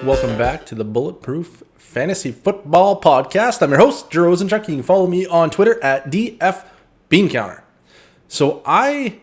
Welcome back to the Bulletproof Fantasy Football Podcast. I'm your host, Drew Rosenchuck. You can follow me on Twitter at DFBeanCounter. So I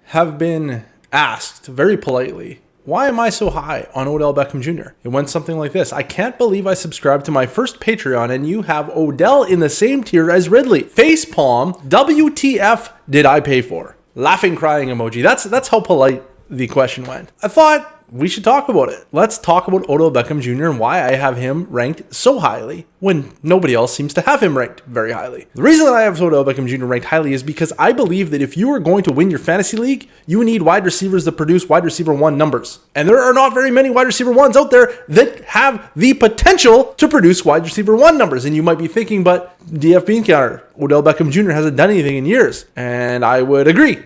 have been asked very politely, why am I so high on Odell Beckham Jr.? It went something like this. I can't believe I subscribed to my first Patreon and you have Odell in the same tier as Ridley. Facepalm, WTF did I pay for? Laughing, crying emoji. That's how polite the question went. I thought we should talk about it. Let's talk about Odell Beckham Jr. and why I have him ranked so highly when nobody else seems to have him ranked very highly. The reason that I have Odell Beckham Jr. ranked highly is because I believe that if you are going to win your fantasy league, you need wide receivers that produce wide receiver one numbers. And there are not very many wide receiver ones out there that have the potential to produce wide receiver one numbers. And you might be thinking, but DF Bean Counter, Odell Beckham Jr. hasn't done anything in years. And I would agree.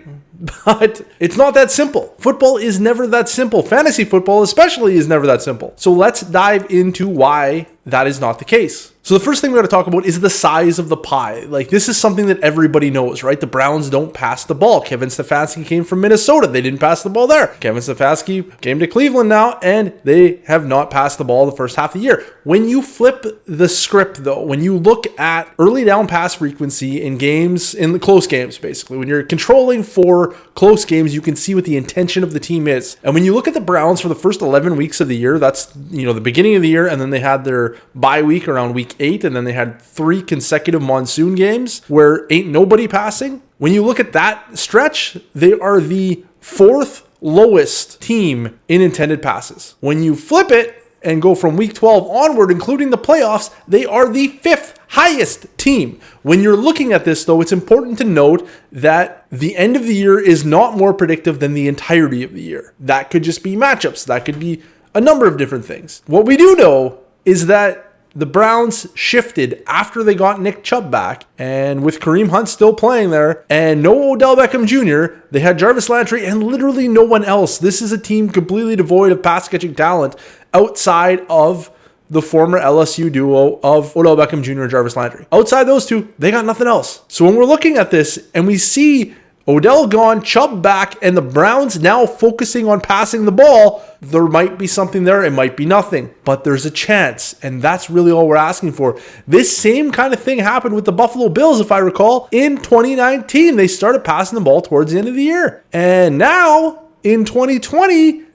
But it's not that simple. Football is never that simple. Fantasy football especially is never that simple. So let's dive into why that is not the case. So the first thing we're going to talk about is the size of the pie. Like, this is something that everybody knows, right? The Browns don't pass the ball. Kevin Stefanski came from Minnesota. They didn't pass the ball there. Kevin Stefanski came to Cleveland now, and they have not passed the ball the first half of the year. When you flip the script, though, when you look at early down pass frequency in games, in the close games, basically, when you're controlling for close games, you can see what the intention of the team is. And when you look at the Browns for the first 11 weeks of the year, that's, the beginning of the year, and then they had their bye week around week 8, and then they had 3 consecutive monsoon games where ain't nobody passing. When you look at that stretch, they are the 4th lowest team in intended passes. When you flip it and go from week 12 onward, including the playoffs, they are the 5th highest team. When you're looking at this, though, it's important to note that the end of the year is not more predictive than the entirety of the year. That could just be matchups. That could be a number of different things. What we do know is that the Browns shifted after they got Nick Chubb back, and with Kareem Hunt still playing there, and no Odell Beckham Jr., they had Jarvis Landry and literally no one else. This is a team completely devoid of pass-catching talent outside of the former LSU duo of Odell Beckham Jr. and Jarvis Landry. Outside those two, they got nothing else. So when we're looking at this and we see Odell gone, Chubb back, and the Browns now focusing on passing the ball, there might be something there. It might be nothing, but there's a chance, and that's really all we're asking for. This same kind of thing happened with the Buffalo Bills, if I recall, in 2019. They started passing the ball towards the end of the year, and now in 2020,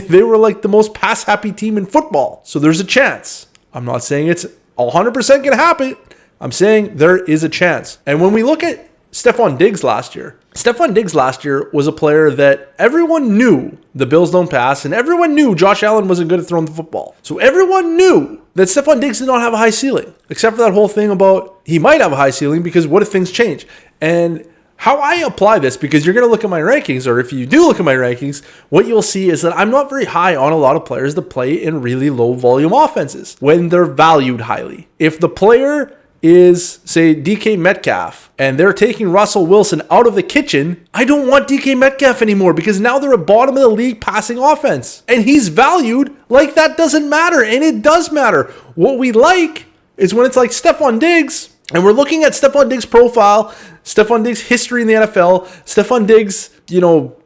they were like the most pass-happy team in football. So there's a chance. I'm not saying it's 100% going to happen. I'm saying there is a chance. And when we look at Stephon Diggs last year was a player that everyone knew the Bills don't pass, and everyone knew Josh Allen wasn't good at throwing the football. So everyone knew that Stephon Diggs did not have a high ceiling, except for that whole thing about he might have a high ceiling because what if things change? And how I apply this, because you're going to look at my rankings, or if you do look at my rankings, what you'll see is that I'm not very high on a lot of players that play in really low volume offenses when they're valued highly. If the player is, say, DK Metcalf, and they're taking Russell Wilson out of the kitchen, I don't want DK Metcalf anymore because now they're at bottom of the league passing offense. And he's valued like that doesn't matter, and it does matter. What we like is when it's like Stephon Diggs, and we're looking at Stephon Diggs' profile, Stephon Diggs' history in the NFL, Stephon Diggs,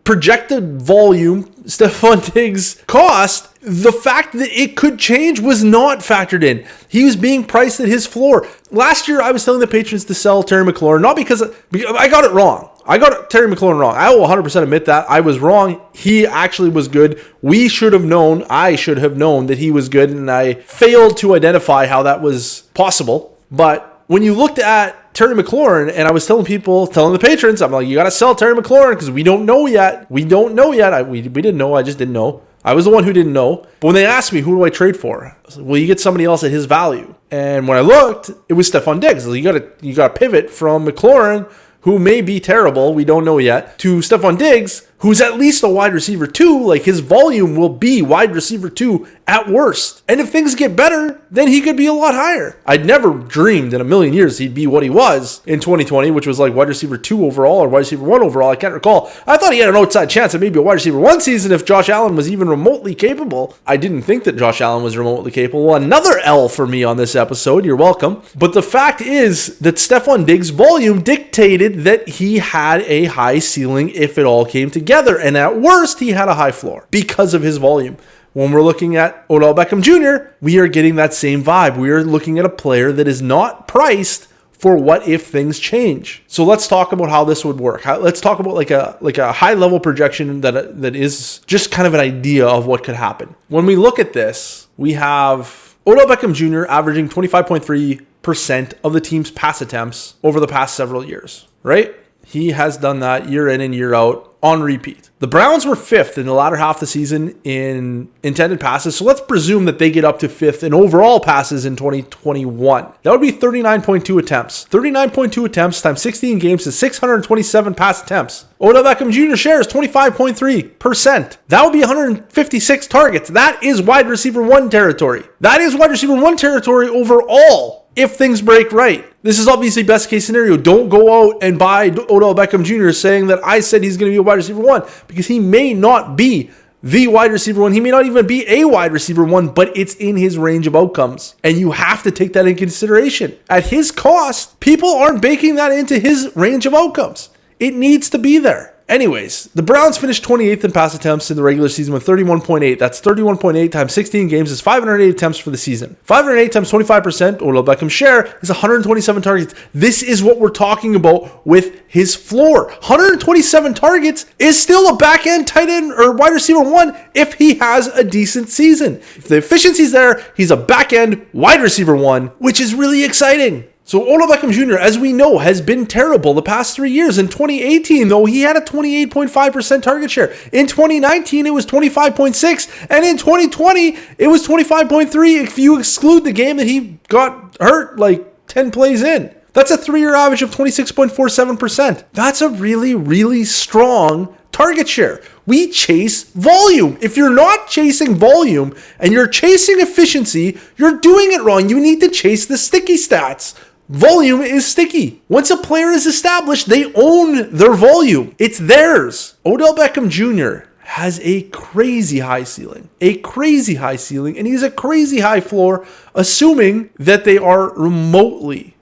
projected volume, Stephon Diggs' cost. The fact that it could change was not factored in. He was being priced at his floor. Last year, I was telling the patrons to sell Terry McLaurin, not because I got it wrong. I got Terry McLaurin wrong. I will 100% admit that. I was wrong. He actually was good. I should have known that he was good, and I failed to identify how that was possible. But when you looked at Terry McLaurin, and I was telling the patrons, I'm like, you got to sell Terry McLaurin because we don't know yet. We don't know yet. We didn't know. I just didn't know. I was the one who didn't know. But when they asked me, who do I trade for? I was like, well, you get somebody else at his value. And when I looked, it was Stephon Diggs. You got to pivot from McLaurin, who may be terrible, we don't know yet, to Stephon Diggs, who's at least a wide receiver 2. Like, his volume will be wide receiver 2 at worst. And if things get better, then he could be a lot higher. I'd never dreamed in a million years he'd be what he was in 2020, which was like wide receiver 2 overall or wide receiver 1 overall. I can't recall. I thought he had an outside chance at maybe a wide receiver 1 season if Josh Allen was even remotely capable. I didn't think that Josh Allen was remotely capable. Another L for me on this episode. You're welcome. But the fact is that Stephon Diggs' volume dictated that he had a high ceiling if it all came together. And at worst, he had a high floor because of his volume. When we're looking at Odell Beckham Jr., we are getting that same vibe. We are looking at a player that is not priced for what if things change. So let's talk about how this would work. Let's talk about like a high level projection that is just kind of an idea of what could happen. When we look at this, we have Odell Beckham Jr. averaging 25.3% of the team's pass attempts over the past several years, right? He has done that year in and year out on repeat. The Browns were 5th in the latter half of the season in intended passes, so let's presume that they get up to 5th in overall passes in 2021. That would be 39.2 attempts. 39.2 attempts times 16 games is 627 pass attempts. Odell Beckham Jr. shares 25.3%. That would be 156 targets. That is wide receiver 1 territory. That is wide receiver 1 territory overall. If things break right. This is obviously best case scenario. Don't go out and buy Odell Beckham Jr. saying that I said he's going to be a wide receiver 1, because he may not be the wide receiver 1. He may not even be a wide receiver 1, but it's in his range of outcomes. And you have to take that in consideration. At his cost, people aren't baking that into his range of outcomes. It needs to be there. Anyways, the Browns finished 28th in pass attempts in the regular season with 31.8. That's 31.8 times 16 games is 508 attempts for the season. 508 times 25%, Odell Beckham's share is 127 targets. This is what we're talking about with his floor. 127 targets is still a back end tight end or wide receiver 1 if he has a decent season. If the efficiency's there, he's a back end wide receiver 1, which is really exciting. So Odell Beckham Jr., as we know, has been terrible the past 3 years. In 2018, though, he had a 28.5% target share. In 2019, it was 25.6%. And in 2020, it was 25.3% if you exclude the game that he got hurt like 10 plays in. That's a 3-year average of 26.47%. That's a really, really strong target share. We chase volume. If you're not chasing volume and you're chasing efficiency, you're doing it wrong. You need to chase the sticky stats. Volume is sticky. Once a player is established, they own their volume. It's theirs. Odell Beckham Jr. has a crazy high ceiling. And he's a crazy high floor, assuming that they are remotely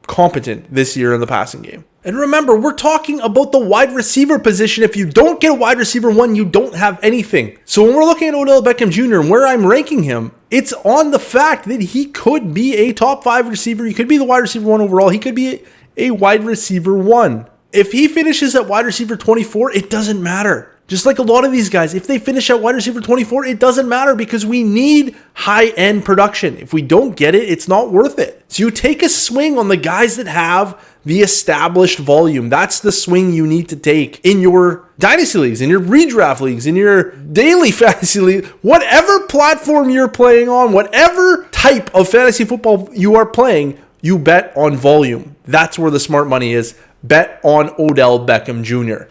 competent this year in the passing game. And remember, we're talking about the wide receiver position. If you don't get a wide receiver 1, you don't have anything. So when we're looking at Odell Beckham Jr. and where I'm ranking him, it's on the fact that he could be a top 5 receiver. He could be the wide receiver 1 overall. He could be a wide receiver 1. If he finishes at wide receiver 24, it doesn't matter. Just like a lot of these guys, if they finish at wide receiver 24, it doesn't matter because we need high-end production. If we don't get it, it's not worth it. So you take a swing on the guys that have the established volume. That's the swing you need to take in your dynasty leagues, in your redraft leagues, in your daily fantasy league, whatever platform you're playing on, whatever type of fantasy football you are playing, you bet on volume. That's where the smart money is. Bet on Odell Beckham Jr.